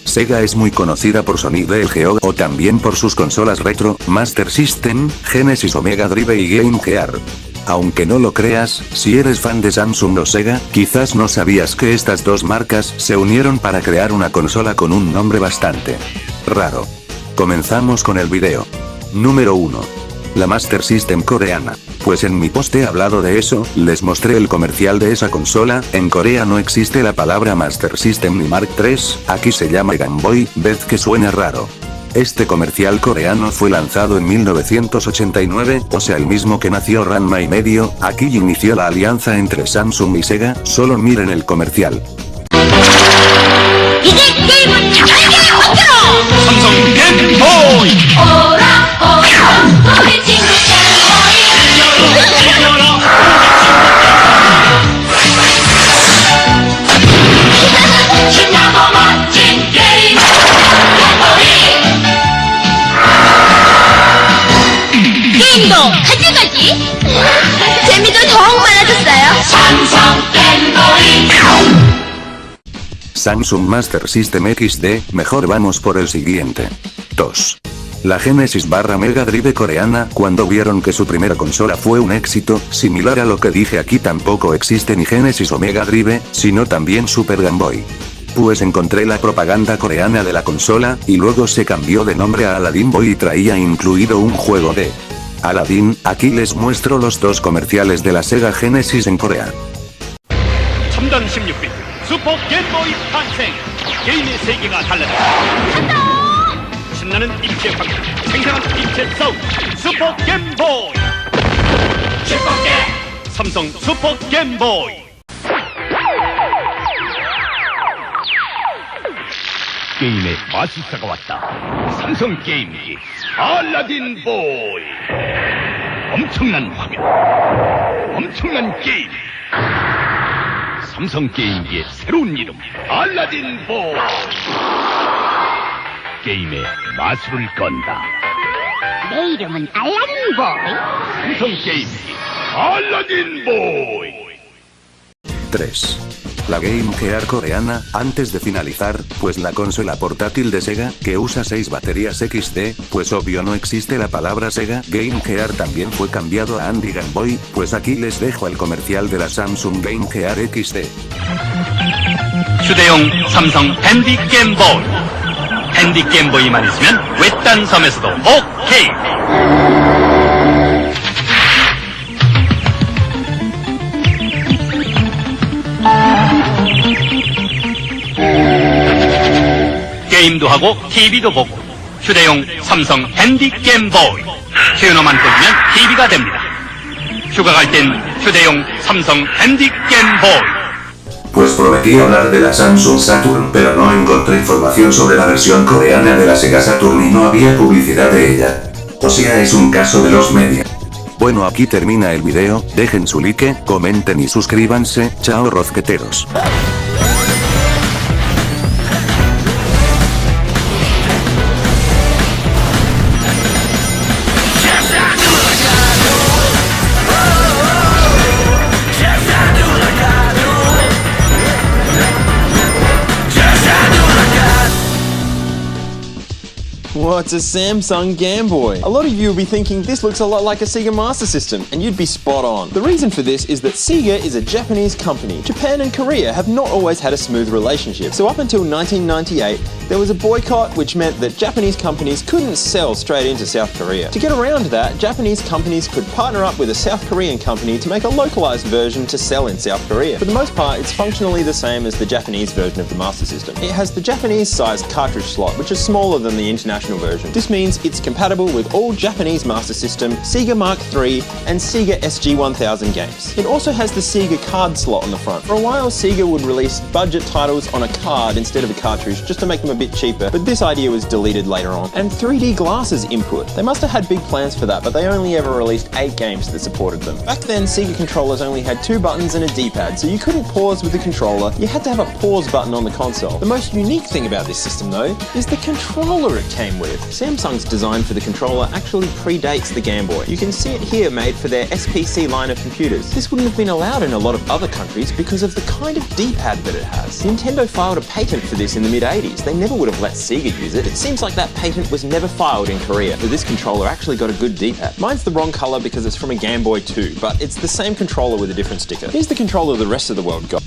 Sega es muy conocida por Sonic the Hedgehog o también por sus consolas retro, Master System, Genesis o Mega Drive y Game Gear. Aunque no lo creas, si eres fan de Samsung o Sega, quizás no sabías que estas dos marcas se unieron para crear una consola con un nombre bastante raro. Comenzamos con el video. Número 1. La Master System coreana. Pues en mi post he hablado de eso, les mostré el comercial de esa consola. En Corea no existe la palabra Master System ni Mark III, aquí se llama Game Boy, ¿ves que suena raro? Este comercial coreano fue lanzado en 1989, o sea el mismo que nació Ranma y medio. Aquí inició la alianza entre Samsung y Sega, solo miren el comercial. 삼성 게임보이 우리 친구 신나고 멋진 게임 게임도 가지가지 재미도 더욱 많아졌어요. 삼성 게임보이 Samsung Master System XD, mejor vamos por el siguiente. 2. La Genesis barra Mega Drive coreana, cuando vieron que su primera consola fue un éxito, similar a lo que dije aquí, tampoco existe ni Genesis o Mega Drive, sino también Super Game Boy. Pues encontré la propaganda coreana de la consola, y luego se cambió de nombre a Aladdin Boy y traía incluido un juego de Aladdin. Aquí les muestro los dos comerciales de la Sega Genesis en Corea. 첨단 16빅 슈퍼 게임보이 탄생. 게임의 세계가 달라져. 신나는 입체 방송, 생생한 입체 사운드. 슈퍼 게임보이. 삼성 슈퍼 게임보이. 게임의 마술사가 왔다. 삼성 게임기 알라딘 보이. 엄청난 화면, 엄청난 게임. 삼성 게임기의 새로운 이름 알라딘 보이. 게임에 마술을 건다. 내 이름은 알라딘 보이. 삼성 게임기 알라딘 보이. 3. La Game Gear coreana. Antes de finalizar, pues la consola portátil de Sega, que usa 6 baterías XD, pues obvio no existe la palabra Sega. Game Gear también fue cambiado a Andy Game Boy, pues aquí les dejo el comercial de la Samsung Game Gear XD. 휴대용 삼성 핸디 게임보이. 핸디 게임보이만 있으면 외딴 섬에서도 오케이. 게임도 하고 TV도 보고 휴대용 삼성 핸디 게임보이. 튜너만 꽂으면 TV가 됩니다. 휴가 갈 땐 휴대용 삼성 핸디 게임보이. Pues prometí hablar de la Samsung Saturn, pero no encontré información sobre la versión coreana de la Sega Saturn y no había publicidad de ella. O sea, es un caso de los media. Bueno, aquí termina el video, dejen su like, comenten y suscríbanse. Chao rozqueteros. What's a Samsung Game Boy? A lot of you will be thinking this looks a lot like a Sega Master System, and you'd be spot on. The reason for this is that Sega is a Japanese company. Japan and Korea have not always had a smooth relationship, so up until 1998, there was a boycott, which meant that Japanese companies couldn't sell straight into South Korea. To get around that, Japanese companies could partner up with a South Korean company to make a localized version to sell in South Korea. For the most part, it's functionally the same as the Japanese version of the Master System. It has the Japanese-sized cartridge slot, which is smaller than the international version. This means it's compatible with all Japanese Master System, Sega Mark III, and Sega SG-1000 games. It also has the Sega card slot on the front. For a while, Sega would release budget titles on a card instead of a cartridge, just to make them a bit cheaper, but this idea was deleted later on. And 3D glasses input. They must have had big plans for that, but they only ever released 8 games that supported them. Back then, Sega controllers only had 2 buttons and a D-pad, so you couldn't pause with the controller, you had to have a pause button on the console. The most unique thing about this system, though, is the controller it came with. with. Samsung's design for the controller actually predates the Game Boy. You can see it here made for their SPC line of computers. This wouldn't have been allowed in a lot of other countries because of the kind of D-pad that it has. Nintendo filed a patent for this in the mid-80s. They never would have let Sega use it. It seems like that patent was never filed in Korea, but this controller actually got a good D-pad. Mine's the wrong colour because it's from a Game Boy too, but it's the same controller with a different sticker. Here's the controller the rest of the world got.